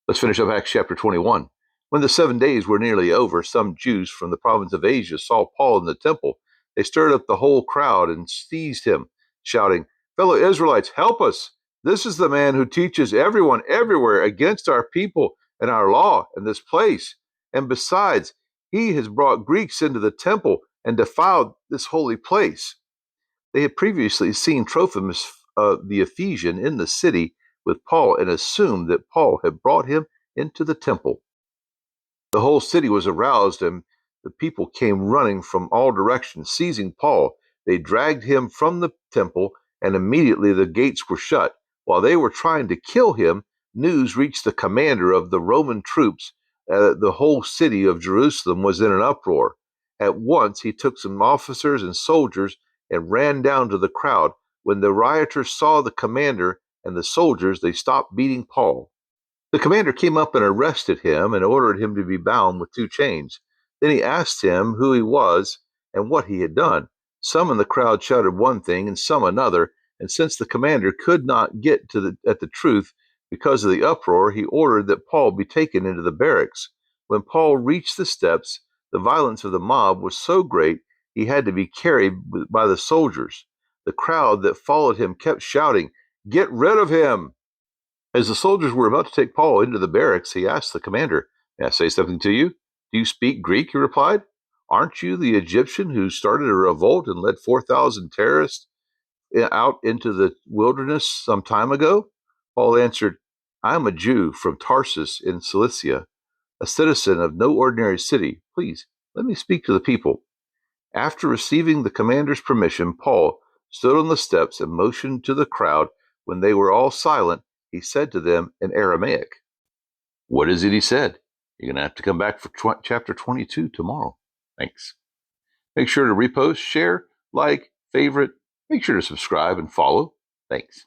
Let's finish up Acts chapter 21. When the 7 days were nearly over, some Jews from the province of Asia saw Paul in the temple. They stirred up the whole crowd and seized him, shouting, "Fellow Israelites, help us! This is the man who teaches everyone everywhere against our people and our law in this place. And besides, he has brought Greeks into the temple and defiled this holy place." They had previously seen Trophimus the Ephesian in the city with Paul and assumed that Paul had brought him into the temple. The whole city was aroused, and the people came running from all directions. Seizing Paul, they dragged him from the temple, and immediately the gates were shut. While they were trying to kill him, news reached the commander of the Roman troops that the whole city of Jerusalem was in an uproar. At once he took some officers and soldiers and ran down to the crowd. When the rioters saw the commander and the soldiers, they stopped beating Paul. The commander came up and arrested him and ordered him to be bound with 2 chains. Then he asked him who he was and what he had done. Some in the crowd shouted one thing and some another, and since the commander could not get at the truth because of the uproar, he ordered that Paul be taken into the barracks. When Paul reached the steps, the violence of the mob was so great he had to be carried by the soldiers. The crowd that followed him kept shouting, "Get rid of him!" As the soldiers were about to take Paul into the barracks, he asked the commander, "May I say something to you?" "Do you speak Greek?" he replied. "Aren't you the Egyptian who started a revolt and led 4,000 terrorists out into the wilderness some time ago?" Paul answered, "I am a Jew from Tarsus in Cilicia, a citizen of no ordinary city. Please, let me speak to the people." After receiving the commander's permission, Paul stood on the steps and motioned to the crowd. When they were all silent, he said to them in Aramaic. What is it he said? You're going to have to come back for chapter 22 tomorrow. Thanks. Make sure to repost, share, like, favorite. Make sure to subscribe and follow. Thanks.